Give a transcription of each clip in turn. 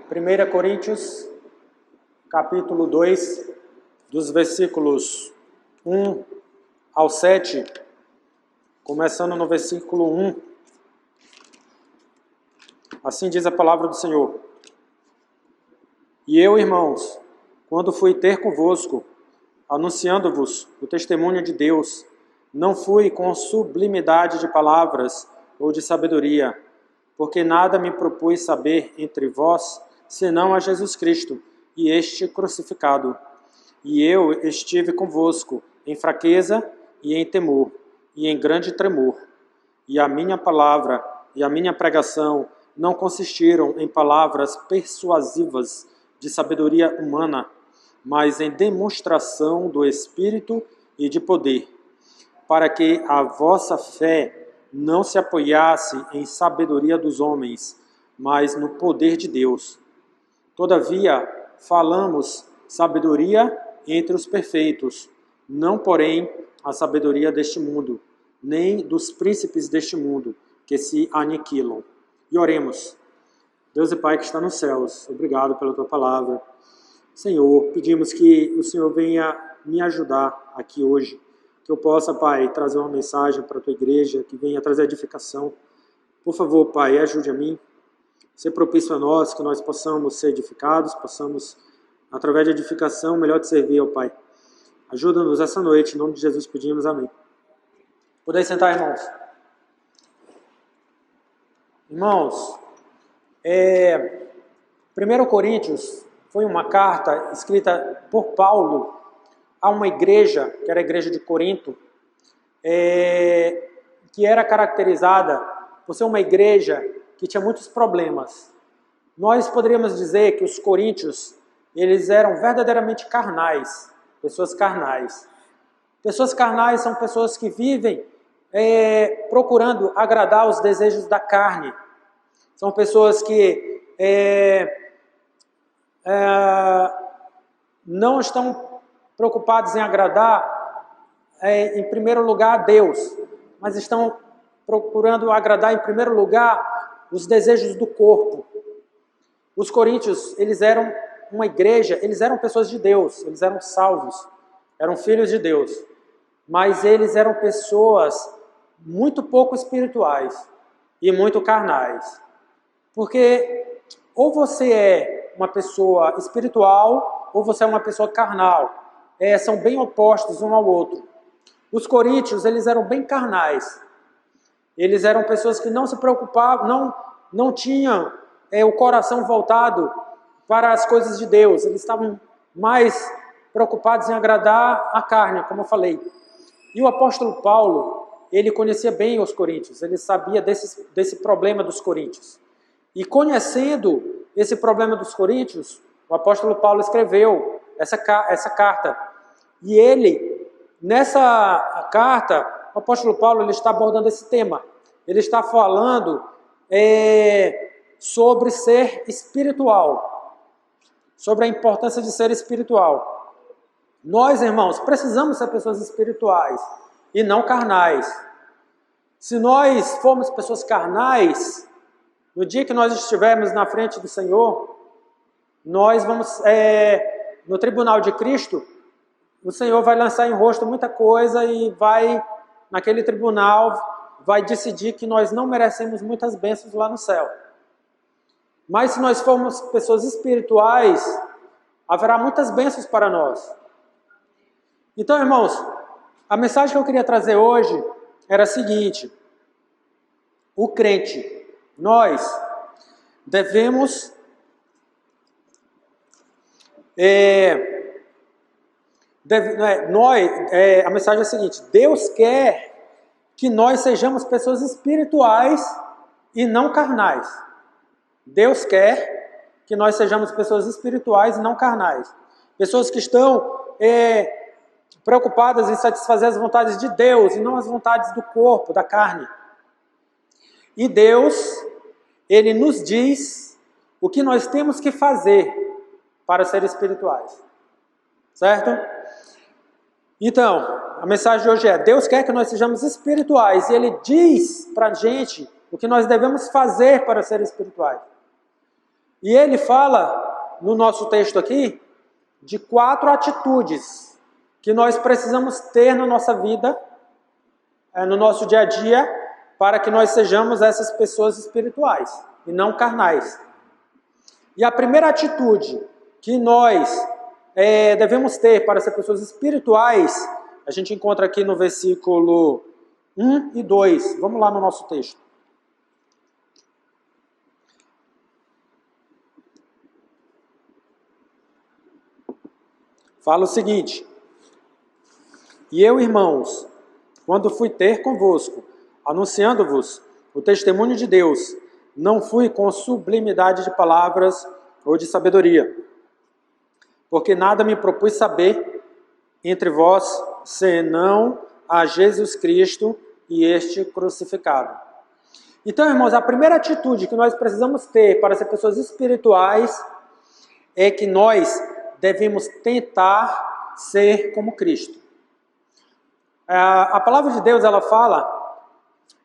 1 Coríntios, capítulo 2, dos versículos 1 ao 7, começando no versículo 1. Assim diz a palavra do Senhor. E eu, irmãos, quando fui ter convosco, anunciando-vos o testemunho de Deus, não fui com sublimidade de palavras ou de sabedoria, porque nada me propus saber entre vós, senão a Jesus Cristo, e este crucificado. E eu estive convosco em fraqueza e em temor, e em grande tremor. E a minha palavra e a minha pregação não consistiram em palavras persuasivas de sabedoria humana, mas em demonstração do Espírito e de poder, para que a vossa fé não se apoiasse em sabedoria dos homens, mas no poder de Deus. Todavia, falamos sabedoria entre os perfeitos, não, porém, a sabedoria deste mundo, nem dos príncipes deste mundo, que se aniquilam. E oremos. Deus e Pai que está nos céus, obrigado pela Tua palavra. Senhor, pedimos que o Senhor venha me ajudar aqui hoje, que eu possa, Pai, trazer uma mensagem para a Tua igreja, que venha trazer edificação. Por favor, Pai, ajude a mim. Ser propício a nós, que nós possamos ser edificados, possamos, através de edificação, melhor te servir, ó Pai. Ajuda-nos essa noite, em nome de Jesus pedimos, amém. Podem sentar, irmãos. Irmãos, 1 Coríntios foi uma carta escrita por Paulo a uma igreja, que era a igreja de Corinto, que era caracterizada por ser uma igreja que tinha muitos problemas. Nós poderíamos dizer que os coríntios, eles eram verdadeiramente carnais, pessoas carnais. Pessoas carnais são pessoas que vivem procurando agradar os desejos da carne. São pessoas que não estão preocupados em agradar, em primeiro lugar, a Deus, mas estão procurando agradar, em primeiro lugar, os desejos do corpo. Os coríntios, eles eram uma igreja, eles eram pessoas de Deus, eles eram salvos, eram filhos de Deus, mas eles eram pessoas muito pouco espirituais e muito carnais. Porque ou você é uma pessoa espiritual ou você é uma pessoa carnal. São bem opostos um ao outro. Os coríntios, eles eram bem carnais. Eles eram pessoas que não se preocupavam, não tinham o coração voltado para as coisas de Deus. Eles estavam mais preocupados em agradar a carne, como eu falei. E o apóstolo Paulo, ele conhecia bem os coríntios, ele sabia desse problema dos coríntios. E conhecendo esse problema dos coríntios, o apóstolo Paulo escreveu essa carta. E ele, nessa carta, o apóstolo Paulo ele está abordando esse tema. Ele está falando sobre ser espiritual, sobre a importância de ser espiritual. Nós, irmãos, precisamos ser pessoas espirituais e não carnais. Se nós formos pessoas carnais, no dia que nós estivermos na frente do Senhor, nós vamos, no tribunal de Cristo, o Senhor vai lançar em rosto muita coisa e naquele tribunal, vai decidir que nós não merecemos muitas bênçãos lá no céu. Mas se nós formos pessoas espirituais, haverá muitas bênçãos para nós. Então, irmãos, a mensagem que eu queria trazer hoje era a seguinte: o crente, nós devemos a mensagem é a seguinte: Deus quer que nós sejamos pessoas espirituais e não carnais. Deus quer que nós sejamos pessoas espirituais e não carnais. Pessoas que estão preocupadas em satisfazer as vontades de Deus e não as vontades do corpo, da carne. E Deus, Ele nos diz o que nós temos que fazer para ser espirituais. Certo? Então, a mensagem de hoje é: Deus quer que nós sejamos espirituais e Ele diz para a gente o que nós devemos fazer para ser espirituais. E ele fala, no nosso texto aqui, de 4 atitudes que nós precisamos ter na nossa vida, no nosso dia a dia, para que nós sejamos essas pessoas espirituais e não carnais. E a primeira atitude que nós devemos ter para ser pessoas espirituais, a gente encontra aqui no versículo 1 e 2. Vamos lá no nosso texto. Fala o seguinte: e eu, irmãos, quando fui ter convosco, anunciando-vos o testemunho de Deus, não fui com sublimidade de palavras ou de sabedoria, porque nada me propus saber entre vós, senão a Jesus Cristo e este crucificado. Então, irmãos, a primeira atitude que nós precisamos ter para ser pessoas espirituais é que nós devemos tentar ser como Cristo. A palavra de Deus, ela fala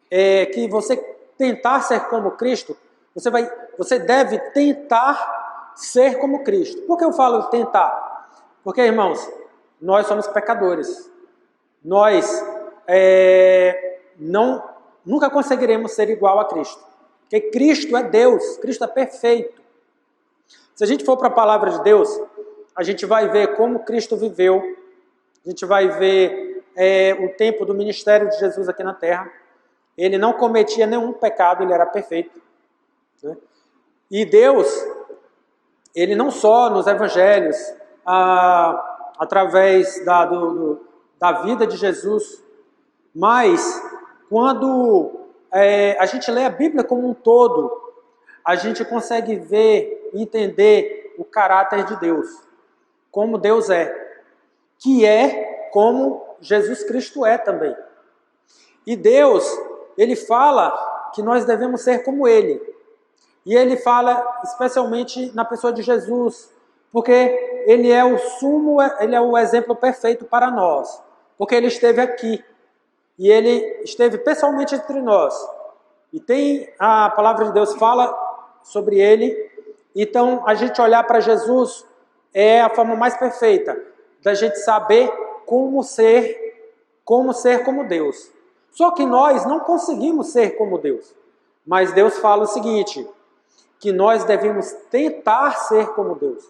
que você tentar ser como Cristo, você deve tentar ser como Cristo. Por que eu falo tentar? Porque, irmãos, nós somos pecadores. Nós nunca conseguiremos ser igual a Cristo. Porque Cristo é Deus, Cristo é perfeito. Se a gente for para a palavra de Deus, a gente vai ver como Cristo viveu, a gente vai ver o tempo do ministério de Jesus aqui na terra. Ele não cometia nenhum pecado, ele era perfeito, né? E Deus, ele não só nos evangelhos, através da vida de Jesus, mas quando a gente lê a Bíblia como um todo, a gente consegue ver e entender o caráter de Deus, como Deus é, que é como Jesus Cristo é também. E Deus, ele fala que nós devemos ser como ele. E ele fala especialmente na pessoa de Jesus, porque ele é o sumo, ele é o exemplo perfeito para nós, porque ele esteve aqui e ele esteve pessoalmente entre nós. E tem a palavra de Deus fala sobre ele. Então, a gente olhar para Jesus é a forma mais perfeita da gente saber como ser como Deus. Só que nós não conseguimos ser como Deus. Mas Deus fala o seguinte, que nós devemos tentar ser como Deus.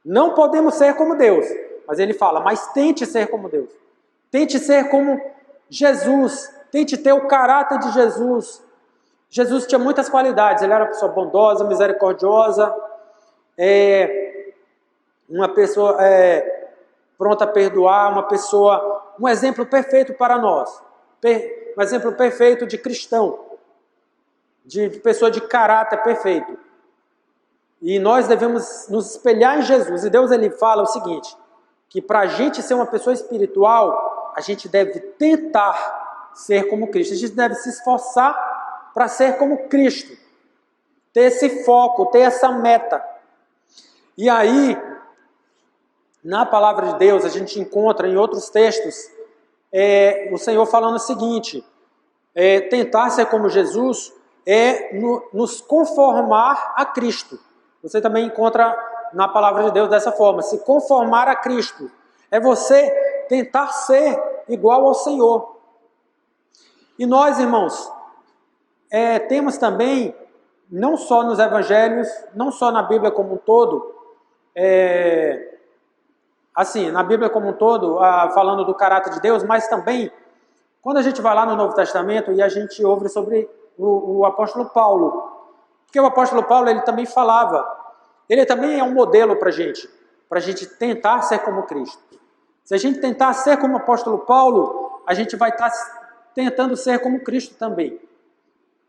Não podemos ser como Deus, mas ele fala, mas tente ser como Deus. Tente ser como Jesus, tente ter o caráter de Jesus. Jesus tinha muitas qualidades, ele era uma pessoa bondosa, misericordiosa, uma pessoa pronta a perdoar, um exemplo perfeito para nós, um exemplo perfeito de cristão, de pessoa de caráter perfeito. E nós devemos nos espelhar em Jesus. E Deus, ele fala o seguinte, que para a gente ser uma pessoa espiritual, a gente deve tentar ser como Cristo. A gente deve se esforçar para ser como Cristo. Ter esse foco, ter essa meta. E aí, na palavra de Deus, a gente encontra em outros textos, o Senhor falando o seguinte, tentar ser como Jesus nos conformar a Cristo. Você também encontra na palavra de Deus dessa forma, se conformar a Cristo. É você tentar ser igual ao Senhor. E nós, irmãos, temos também, não só nos evangelhos, não só na Bíblia como um todo, na Bíblia como um todo, falando do caráter de Deus, mas também, quando a gente vai lá no Novo Testamento e a gente ouve sobre o apóstolo Paulo, porque o apóstolo Paulo, ele também falava, ele também é um modelo para a gente tentar ser como Cristo. Se a gente tentar ser como o apóstolo Paulo, a gente vai estar tentando ser como Cristo também.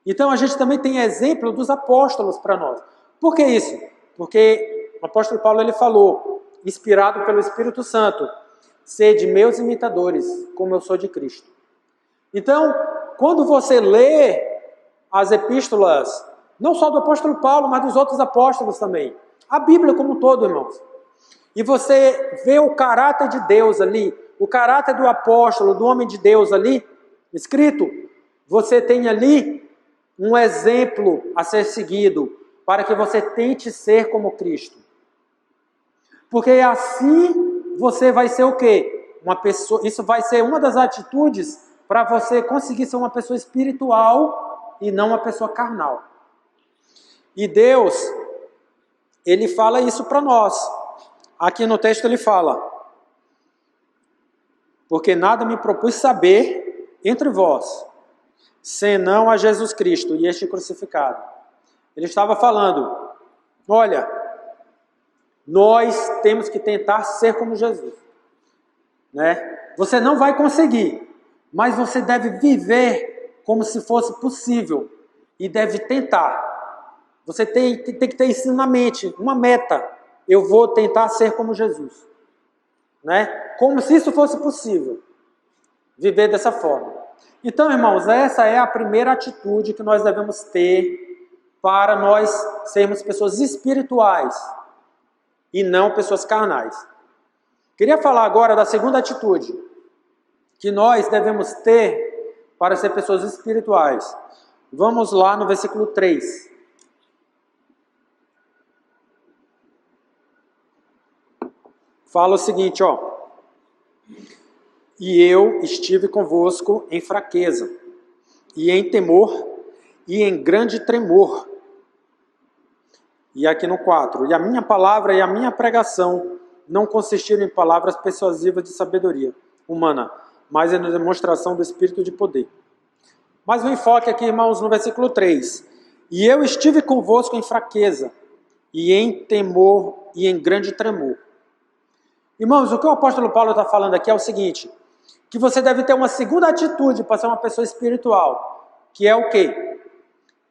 Então a gente também tem exemplo dos apóstolos para nós. Por que isso? Porque o apóstolo Paulo, ele falou, inspirado pelo Espírito Santo, sede meus imitadores, como eu sou de Cristo. Então, quando você lê as epístolas, não só do apóstolo Paulo, mas dos outros apóstolos também, a Bíblia como um todo, irmãos, e você vê o caráter de Deus ali, o caráter do apóstolo, do homem de Deus ali, escrito, você tem ali um exemplo a ser seguido, para que você tente ser como Cristo. Porque assim você vai ser o quê? Uma pessoa, isso vai ser uma das atitudes para você conseguir ser uma pessoa espiritual e não uma pessoa carnal. E Deus, Ele fala isso para nós. Aqui no texto Ele fala: porque nada me propus saber entre vós, senão a Jesus Cristo e este crucificado. Ele estava falando, olha, nós temos que tentar ser como Jesus, né? Você não vai conseguir, mas você deve viver como se fosse possível e deve tentar. Você tem que ter isso na mente, uma meta. Eu vou tentar ser como Jesus, né? Como se isso fosse possível, viver dessa forma. Então, irmãos, essa é a primeira atitude que nós devemos ter para nós sermos pessoas espirituais e não pessoas carnais. Queria falar agora da segunda atitude que nós devemos ter para ser pessoas espirituais. Vamos lá no versículo 3. Fala o seguinte, ó: e eu estive convosco em fraqueza, e em temor, e em grande tremor. E aqui no 4, e a minha palavra e a minha pregação não consistiram em palavras persuasivas de sabedoria humana, mas na demonstração do Espírito de poder. Mas o enfoque aqui, irmãos, no versículo 3. E eu estive convosco em fraqueza, e em temor, e em grande tremor. Irmãos, o que o apóstolo Paulo está falando aqui é o seguinte, que você deve ter uma segunda atitude para ser uma pessoa espiritual, que é o quê?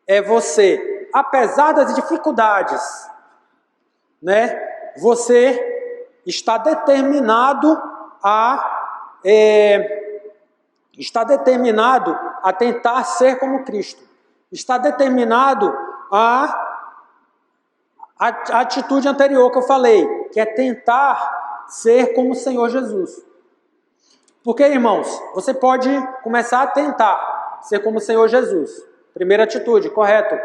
É você, apesar das dificuldades, né, você está determinado a tentar ser como Cristo. Está determinado a atitude anterior que eu falei, que é tentar ser como o Senhor Jesus. Porque, irmãos, você pode começar a tentar ser como o Senhor Jesus. Primeira atitude, correto.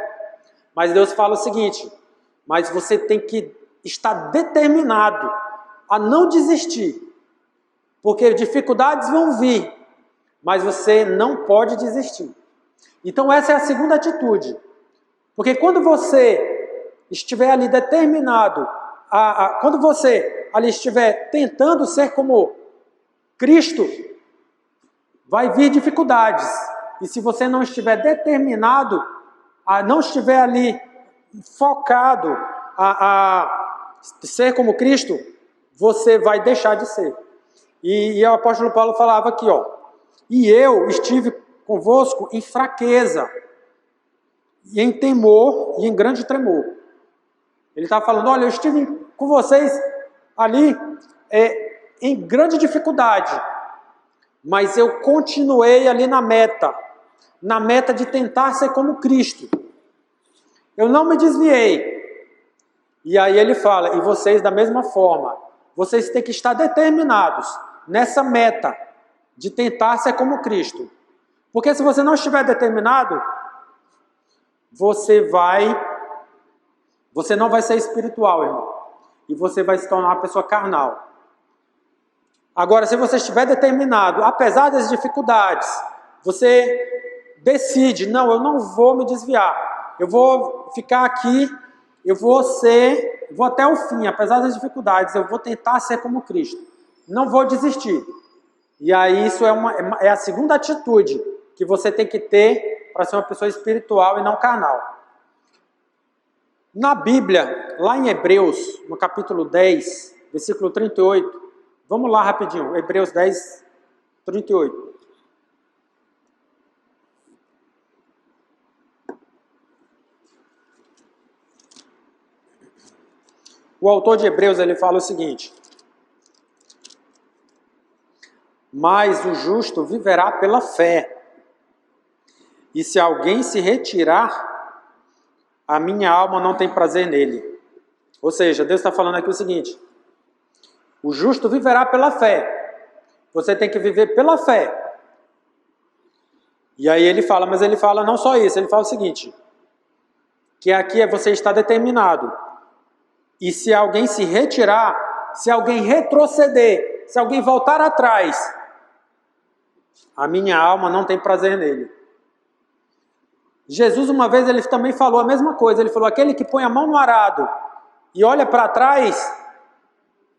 Mas Deus fala o seguinte, mas você tem que estar determinado a não desistir. Porque dificuldades vão vir, mas você não pode desistir. Então essa é a segunda atitude. Porque quando você estiver ali determinado, quando você ali estiver tentando ser como Cristo, vai vir dificuldades. E se você não estiver determinado, não estiver ali focado a ser como Cristo, você vai deixar de ser. E o apóstolo Paulo falava aqui, ó, e eu estive convosco em fraqueza, e em temor, e em grande tremor. Ele estava falando, olha, eu estive com vocês ali em grande dificuldade, mas eu continuei ali na meta de tentar ser como Cristo. Eu não me desviei. E aí ele fala, e vocês da mesma forma, vocês têm que estar determinados nessa meta de tentar ser como Cristo. Porque se você não estiver determinado, você não vai ser espiritual, irmão. E você vai se tornar uma pessoa carnal. Agora, se você estiver determinado, apesar das dificuldades, você decide, não, eu não vou me desviar. Eu vou ficar aqui, eu vou até o fim, apesar das dificuldades, eu vou tentar ser como Cristo. Não vou desistir. E aí isso é a segunda atitude que você tem que ter para ser uma pessoa espiritual e não carnal. Na Bíblia, lá em Hebreus, no capítulo 10, versículo 38, vamos lá rapidinho, Hebreus 10, 38. O autor de Hebreus, ele fala o seguinte: mas o justo viverá pela fé, e se alguém se retirar, a minha alma não tem prazer nele. Ou seja, Deus está falando aqui o seguinte, o justo viverá pela fé. Você tem que viver pela fé. E aí ele fala, mas ele fala não só isso, ele fala o seguinte, que aqui é você está determinado. E se alguém se retirar, se alguém retroceder, se alguém voltar atrás, a minha alma não tem prazer nele. Jesus, uma vez, ele também falou a mesma coisa. Ele falou, aquele que põe a mão no arado e olha para trás,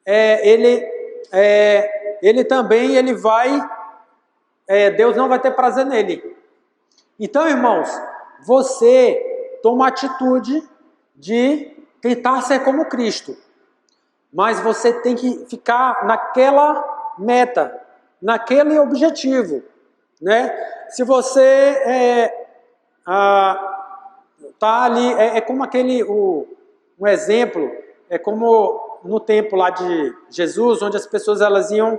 ele também, Deus não vai ter prazer nele. Então, irmãos, você toma a atitude de tentar ser como Cristo, mas você tem que ficar naquela meta, naquele objetivo, né? Se você tá ali, como um exemplo, é como no tempo lá de Jesus, onde as pessoas elas iam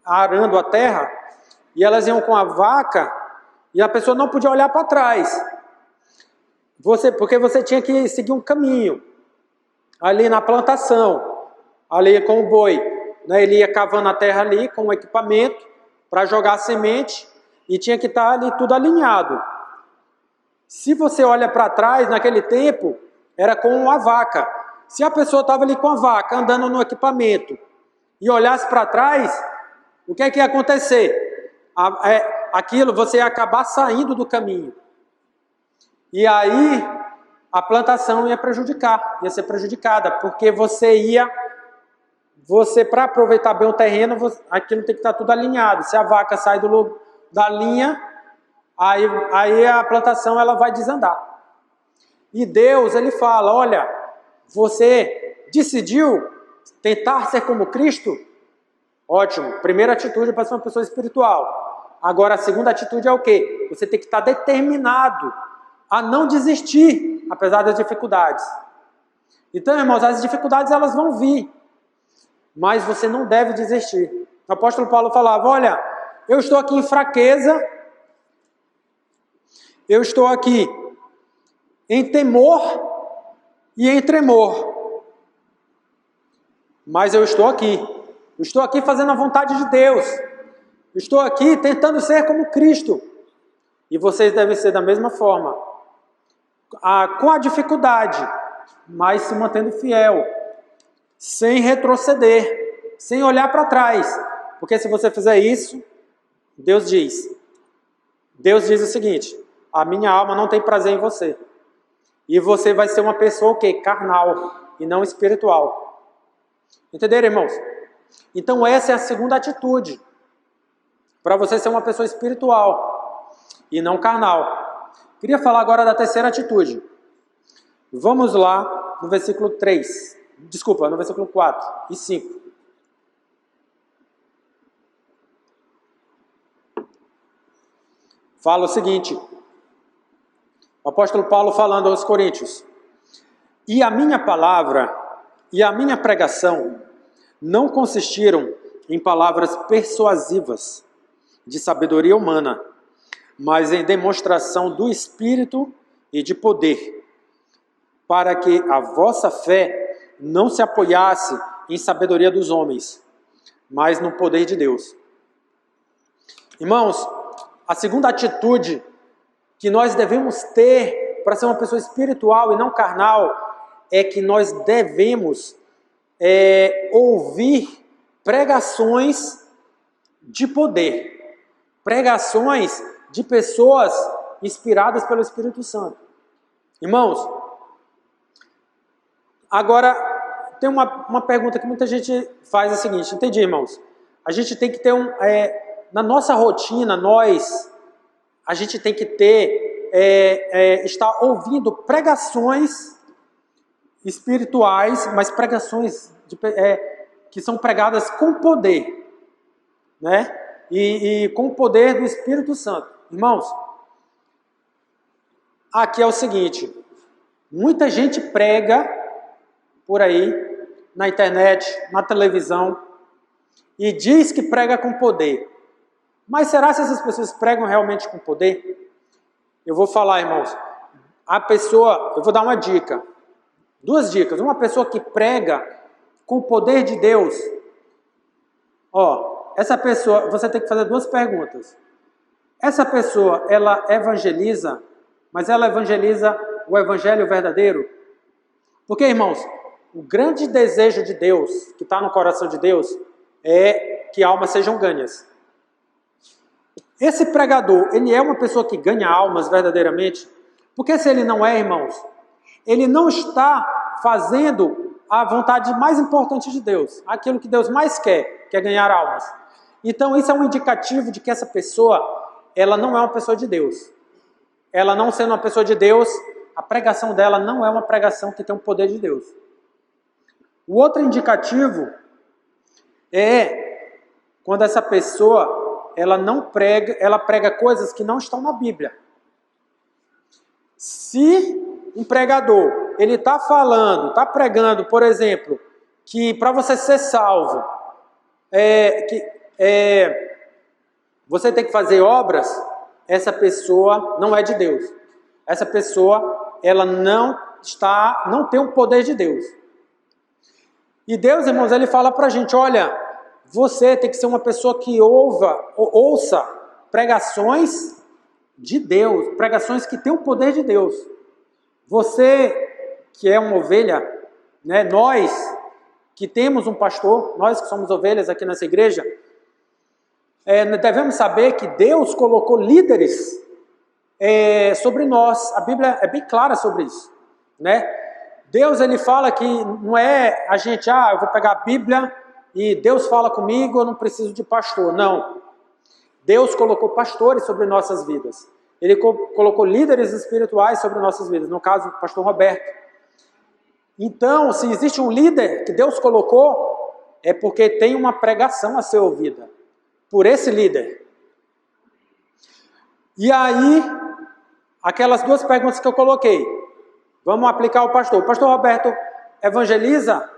arando a terra e elas iam com a vaca e a pessoa não podia olhar para trás, porque você tinha que seguir um caminho ali na plantação, ali com o boi, né? Ele ia cavando a terra ali com o equipamento para jogar a semente e tinha que estar ali tudo alinhado. Se você olha para trás, naquele tempo, era com a vaca. Se a pessoa estava ali com a vaca, andando no equipamento, e olhasse para trás, o que é que ia acontecer? Aquilo, você ia acabar saindo do caminho. E aí, a plantação ia ser prejudicada, porque para aproveitar bem o terreno, aquilo tem que estar tudo alinhado. Se a vaca sai da linha, aí a plantação ela vai desandar. E Deus, ele fala, olha, você decidiu tentar ser como Cristo? Ótimo, primeira atitude para ser uma pessoa espiritual. Agora a segunda atitude é o quê? Você tem que estar determinado a não desistir, apesar das dificuldades. Então, irmãos, as dificuldades elas vão vir, mas você não deve desistir. O apóstolo Paulo falava, olha, eu estou aqui em fraqueza, eu estou aqui em temor e em tremor, mas eu estou aqui fazendo a vontade de Deus, eu estou aqui tentando ser como Cristo, e vocês devem ser da mesma forma, com a dificuldade, mas se mantendo fiel, sem retroceder, sem olhar para trás, porque se você fizer isso, Deus diz o seguinte, a minha alma não tem prazer em você, e você vai ser uma pessoa o quê? Carnal, e não espiritual. Entenderam, irmãos? Então essa é a segunda atitude, para você ser uma pessoa espiritual, e não carnal. Queria falar agora da terceira atitude. Vamos lá no versículo 4 e 5. Fala o seguinte, o apóstolo Paulo falando aos Coríntios, e a minha palavra e a minha pregação não consistiram em palavras persuasivas de sabedoria humana, mas em demonstração do Espírito e de poder, para que a vossa fé não se apoiasse em sabedoria dos homens, mas no poder de Deus. Irmãos, a segunda atitude que nós devemos ter para ser uma pessoa espiritual e não carnal é que nós devemos ouvir pregações de poder, pregações de pessoas inspiradas pelo Espírito Santo. Irmãos, agora tem uma pergunta que muita gente faz, é a seguinte, entendi, irmãos? A gente tem que ter na nossa rotina, a gente tem que estar ouvindo pregações espirituais, mas pregações que são pregadas com poder, né? E com o poder do Espírito Santo. Irmãos, aqui é o seguinte, muita gente prega por aí, na internet, na televisão, e diz que prega com poder. Mas será que essas pessoas pregam realmente com poder? Eu vou falar, irmãos, eu vou dar uma dica, 2 dicas. Uma pessoa que prega com o poder de Deus, essa pessoa, você tem que fazer 2 perguntas. Essa pessoa, ela evangeliza, mas ela evangeliza o evangelho verdadeiro? Porque, irmãos, o grande desejo de Deus, que está no coração de Deus, é que almas sejam ganhas. Esse pregador, ele é uma pessoa que ganha almas verdadeiramente? Porque se ele não é, irmãos, ele não está fazendo a vontade mais importante de Deus, aquilo que Deus mais quer, que é ganhar almas. Então isso é um indicativo de que essa pessoa, ela não é uma pessoa de Deus. Ela não sendo uma pessoa de Deus, a pregação dela não é uma pregação que tem o poder de Deus. O outro indicativo é quando essa pessoa, ela prega coisas que não estão na Bíblia. Se um pregador, ele está falando, está pregando, por exemplo, que para você ser salvo, você tem que fazer obras, essa pessoa não é de Deus. Essa pessoa, ela não tem o poder de Deus. E Deus, irmãos, ele fala para a gente, olha, você tem que ser uma pessoa que ouça pregações de Deus, pregações que têm o poder de Deus. Você que é uma ovelha, né, nós que temos um pastor, nós que somos ovelhas aqui nessa igreja, devemos saber que Deus colocou líderes sobre nós. A Bíblia é bem clara sobre isso, né? Deus, ele fala que não é a gente, eu vou pegar a Bíblia e Deus fala comigo, eu não preciso de pastor. Não. Deus colocou pastores sobre nossas vidas. Ele colocou líderes espirituais sobre nossas vidas. No caso, o pastor Roberto. Então, se existe um líder que Deus colocou, é porque tem uma pregação a ser ouvida por esse líder. E aí, aquelas duas perguntas que eu coloquei. Vamos aplicar ao pastor. O pastor Roberto evangeliza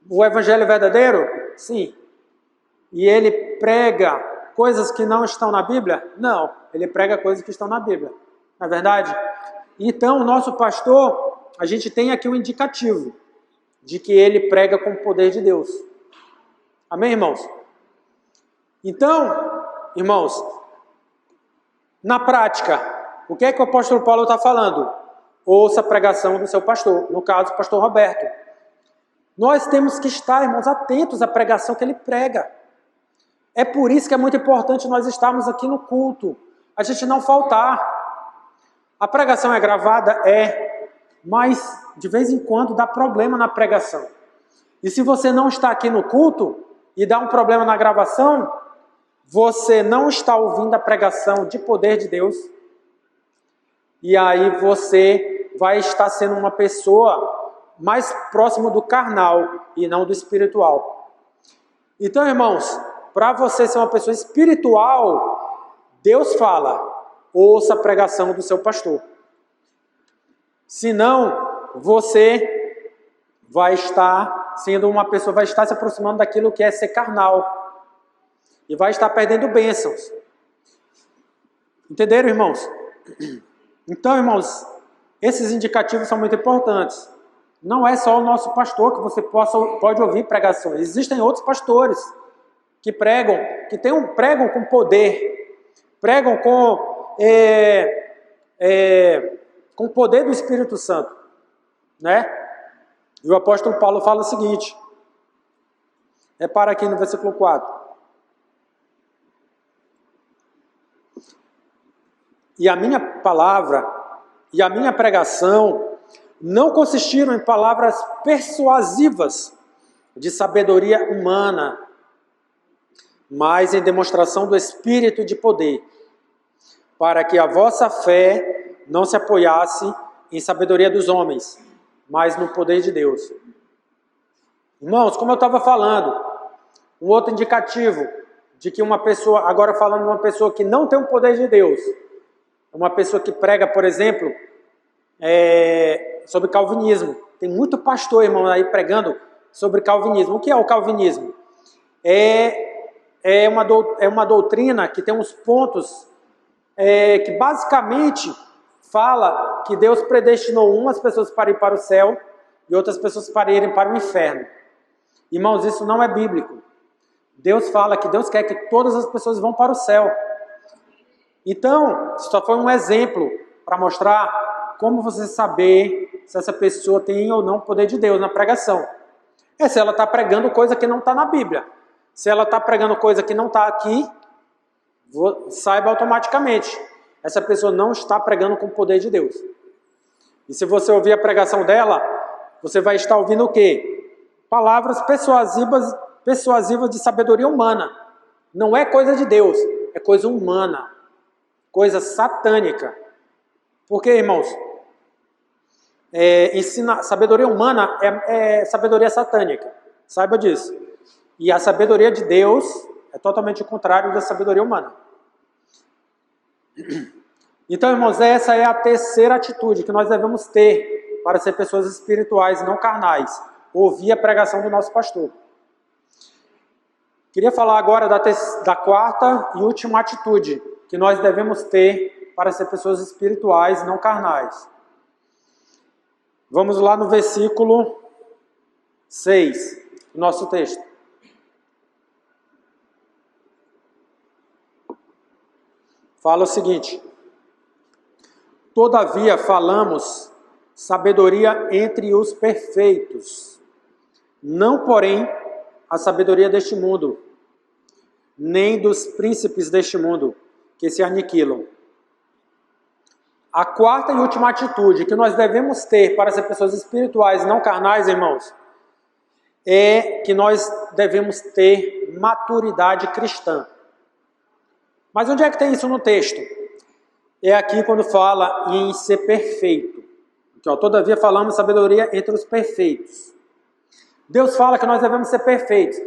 o evangelho verdadeiro? Sim. E ele prega coisas que não estão na Bíblia? Não. Ele prega coisas que estão na Bíblia. Não é verdade? Então, o nosso pastor, a gente tem aqui um indicativo de que ele prega com o poder de Deus. Amém, irmãos? Então, irmãos, na prática, o que é que o apóstolo Paulo está falando? Ouça a pregação do seu pastor, no caso, o pastor Roberto. Nós temos que estar, irmãos, atentos à pregação que ele prega. É por isso que é muito importante nós estarmos aqui no culto, a gente não faltar. A pregação é gravada? Mas de vez em quando dá problema na pregação. E se você não está aqui no culto e dá um problema na gravação, você não está ouvindo a pregação de poder de Deus. E aí você vai estar sendo uma pessoa mais próximo do carnal e não do espiritual. Então, irmãos, para você ser uma pessoa espiritual, Deus fala, ouça a pregação do seu pastor. Senão, você vai estar sendo uma pessoa, vai estar se aproximando daquilo que é ser carnal. E vai estar perdendo bênçãos. Entenderam, irmãos? Então, irmãos, esses indicativos são muito importantes. Não é só o nosso pastor que você pode ouvir pregações. Existem outros pastores que pregam, pregam com poder, pregam com o poder do Espírito Santo, né? E o apóstolo Paulo fala o seguinte, repara aqui no versículo 4. E a minha palavra e a minha pregação não consistiram em palavras persuasivas de sabedoria humana, mas em demonstração do Espírito e de poder, para que a vossa fé não se apoiasse em sabedoria dos homens, mas no poder de Deus. Irmãos, como eu estava falando, um outro indicativo de que uma pessoa, agora falando de uma pessoa que não tem o poder de Deus, uma pessoa que prega, por exemplo, sobre calvinismo. Tem muito pastor, irmão, aí pregando sobre calvinismo. O que é o calvinismo? É uma doutrina que tem uns pontos que basicamente fala que Deus predestinou umas pessoas para ir para o céu e outras pessoas para irem para o inferno. Irmãos, isso não é bíblico. Deus fala que Deus quer que todas as pessoas vão para o céu. Então, só foi um exemplo para mostrar como você saber se essa pessoa tem ou não o poder de Deus na pregação. É se ela está pregando coisa que não está na Bíblia. Se ela está pregando coisa que não está aqui, saiba automaticamente. Essa pessoa não está pregando com o poder de Deus. E se você ouvir a pregação dela, você vai estar ouvindo o quê? Palavras persuasivas de sabedoria humana. Não é coisa de Deus, é coisa humana. Coisa satânica. Porque, irmãos, sabedoria humana é sabedoria satânica. Saiba disso. E a sabedoria de Deus é totalmente o contrário da sabedoria humana. Então, irmãos, essa é a terceira atitude que nós devemos ter para ser pessoas espirituais, não carnais. Ouvir a pregação do nosso pastor. Queria falar agora da quarta e última atitude que nós devemos ter para ser pessoas espirituais, não carnais. Vamos lá no versículo 6 do nosso texto. Fala o seguinte: todavia falamos sabedoria entre os perfeitos, não porém a sabedoria deste mundo, nem dos príncipes deste mundo, que se aniquilam. A quarta e última atitude que nós devemos ter para ser pessoas espirituais, não carnais, irmãos, é que nós devemos ter maturidade cristã. Mas onde é que tem isso no texto? É aqui quando fala em ser perfeito. Aqui, todavia falamos sabedoria entre os perfeitos. Deus fala que nós devemos ser perfeitos.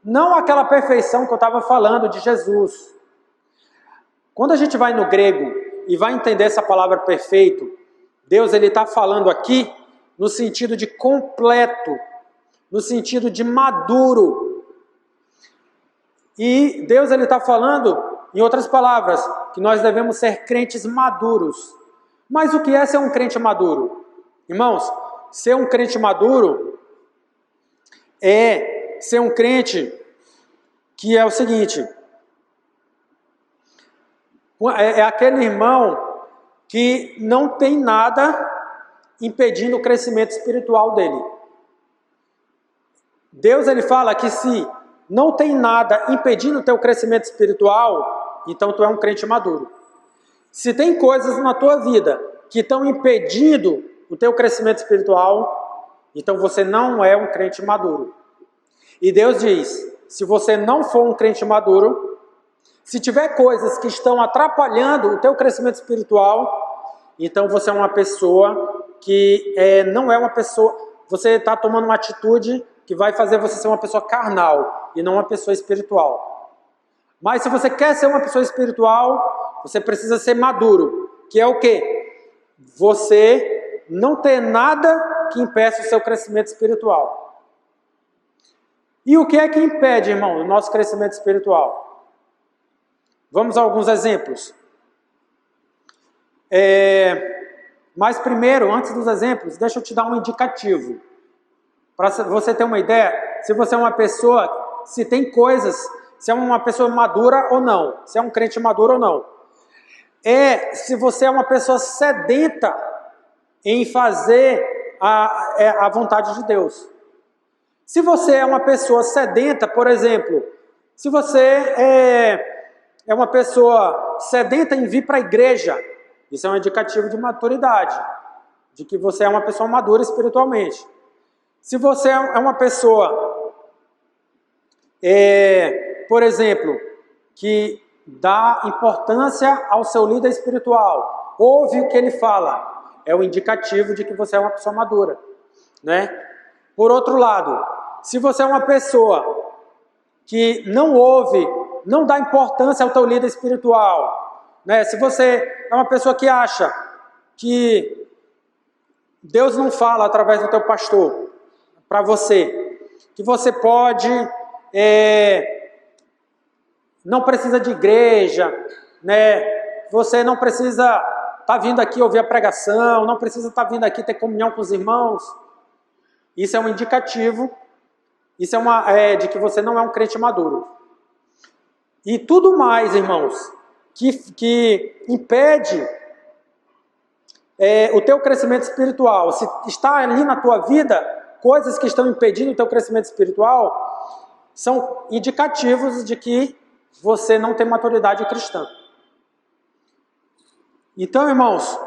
Não aquela perfeição que eu estava falando de Jesus. Quando a gente vai no grego e vai entender essa palavra perfeito, Deus está falando aqui no sentido de completo, no sentido de maduro. E Deus está falando, em outras palavras, que nós devemos ser crentes maduros. Mas o que é ser um crente maduro? Irmãos, ser um crente maduro é ser um crente que é o seguinte: é aquele irmão que não tem nada impedindo o crescimento espiritual dele. Deus fala que se não tem nada impedindo o teu crescimento espiritual, então tu é um crente maduro. Se tem coisas na tua vida que estão impedindo o teu crescimento espiritual, então você não é um crente maduro. E Deus diz: se você não for um crente maduro, se tiver coisas que estão atrapalhando o teu crescimento espiritual, então você é uma pessoa que não é uma pessoa... Você está tomando uma atitude que vai fazer você ser uma pessoa carnal e não uma pessoa espiritual. Mas se você quer ser uma pessoa espiritual, você precisa ser maduro, que é o quê? Você não ter nada que impeça o seu crescimento espiritual. E o que é que impede, irmão, o nosso crescimento espiritual? Vamos a alguns exemplos. Mas primeiro, antes dos exemplos, deixa eu te dar um indicativo. Para você ter uma ideia, se você é uma pessoa, se tem coisas, se é uma pessoa madura ou não, se é um crente maduro ou não. Se você é uma pessoa sedenta em fazer a vontade de Deus. Se você é uma pessoa sedenta, por exemplo, se você é uma pessoa sedenta em vir para a igreja, isso é um indicativo de maturidade, de que você é uma pessoa madura espiritualmente. Se você é uma pessoa, por exemplo, que dá importância ao seu líder espiritual, ouve o que ele fala, é um indicativo de que você é uma pessoa madura, né? Por outro lado, se você é uma pessoa que não ouve, não dá importância ao teu líder espiritual, né? Se você é uma pessoa que acha que Deus não fala através do teu pastor para você, que você pode, não precisa de igreja, né? Você não precisa estar vindo aqui ouvir a pregação, não precisa estar vindo aqui ter comunhão com os irmãos. Isso é um indicativo, isso de que você não é um crente maduro. E tudo mais, irmãos, que impede o teu crescimento espiritual, se está ali na tua vida coisas que estão impedindo o teu crescimento espiritual, são indicativos de que você não tem maturidade cristã. Então, irmãos,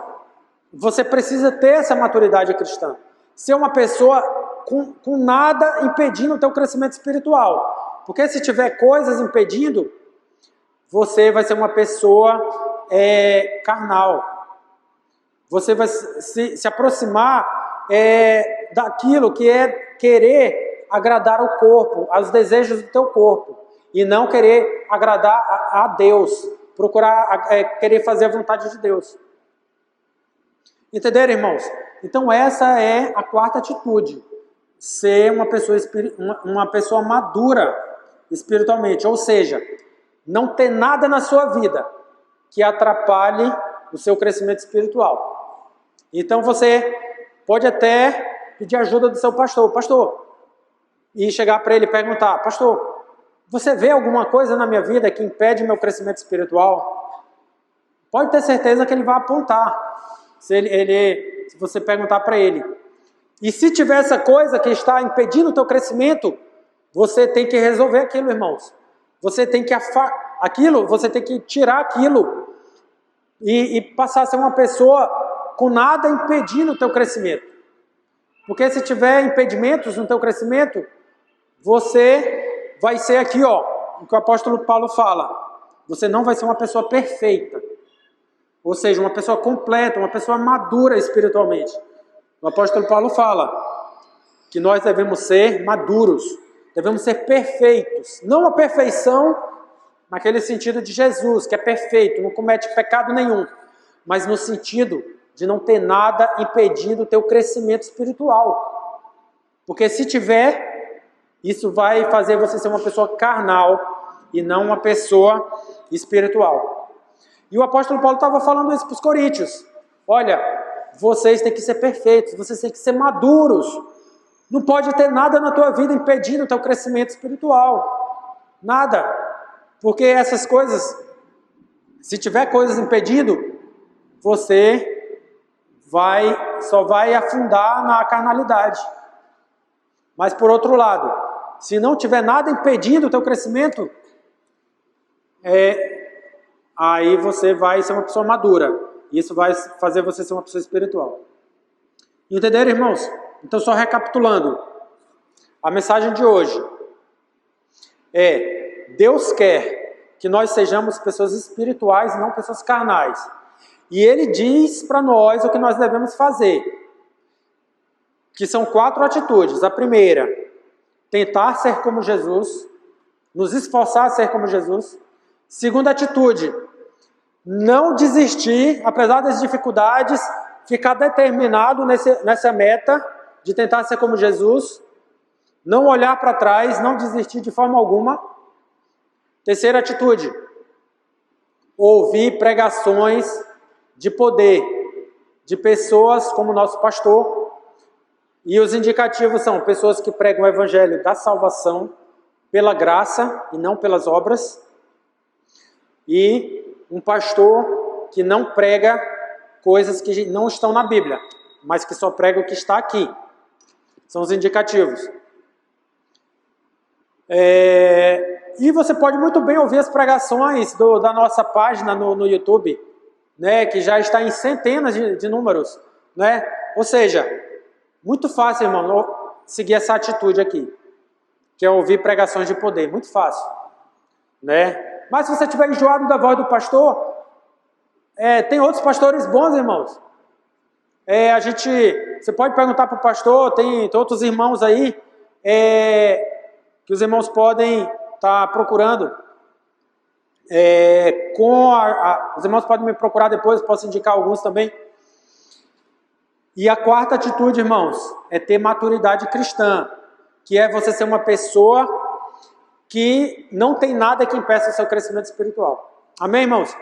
você precisa ter essa maturidade cristã. Ser uma pessoa com nada impedindo o teu crescimento espiritual. Porque se tiver coisas impedindo, você vai ser uma pessoa carnal. Você vai se aproximar daquilo que é querer agradar o corpo, aos desejos do teu corpo. E não querer agradar a Deus. Procurar querer fazer a vontade de Deus. Entenderam, irmãos? Então essa é a quarta atitude. Ser uma pessoa madura espiritualmente. Ou seja, não ter nada na sua vida que atrapalhe o seu crescimento espiritual. Então você pode até pedir ajuda do seu pastor. Pastor, e chegar para ele e perguntar, pastor, você vê alguma coisa na minha vida que impede meu crescimento espiritual? Pode ter certeza que ele vai apontar, se você perguntar para ele. E se tiver essa coisa que está impedindo o teu crescimento, você tem que resolver aquilo, irmãos. Você tem que você tem que tirar aquilo e passar a ser uma pessoa com nada impedindo o teu crescimento. Porque se tiver impedimentos no teu crescimento, você vai ser aqui, o que o apóstolo Paulo fala. Você não vai ser uma pessoa perfeita. Ou seja, uma pessoa completa, uma pessoa madura espiritualmente. O apóstolo Paulo fala que nós devemos ser maduros, devemos ser perfeitos. Não a perfeição naquele sentido de Jesus, que é perfeito, não comete pecado nenhum. Mas no sentido de não ter nada impedindo o teu crescimento espiritual. Porque se tiver, isso vai fazer você ser uma pessoa carnal e não uma pessoa espiritual. E o apóstolo Paulo estava falando isso para os coríntios. Olha, vocês têm que ser perfeitos, vocês têm que ser maduros. Não pode ter nada na tua vida impedindo o teu crescimento espiritual. Nada. Porque essas coisas, se tiver coisas impedindo, você só vai afundar na carnalidade. Mas por outro lado, se não tiver nada impedindo o teu crescimento, aí você vai ser uma pessoa madura. E isso vai fazer você ser uma pessoa espiritual. Entenderam, irmãos? Então, só recapitulando. A mensagem de hoje Deus quer que nós sejamos pessoas espirituais e não pessoas carnais. E Ele diz para nós o que nós devemos fazer. Que são 4 atitudes. A primeira, tentar ser como Jesus, nos esforçar a ser como Jesus. Segunda atitude, não desistir, apesar das dificuldades, ficar determinado nessa meta de tentar ser como Jesus. Não olhar para trás, não desistir de forma alguma. Terceira atitude, ouvir pregações de poder, de pessoas como o nosso pastor. E os indicativos são pessoas que pregam o evangelho da salvação pela graça e não pelas obras. E um pastor que não prega coisas que não estão na Bíblia, mas que só prega o que está aqui. São os indicativos. E você pode muito bem ouvir as pregações da nossa página no YouTube, né, que já está em centenas de números. Né? Ou seja, muito fácil, irmão, seguir essa atitude aqui, que é ouvir pregações de poder. Muito fácil. Né? Mas se você estiver enjoado da voz do pastor, tem outros pastores bons, irmãos. Você pode perguntar para o pastor, tem outros irmãos aí, que os irmãos podem estar procurando. Os irmãos podem me procurar depois, posso indicar alguns também. E a quarta atitude, irmãos, é ter maturidade cristã, que é você ser uma pessoa que não tem nada que impeça o seu crescimento espiritual. Amém, irmãos?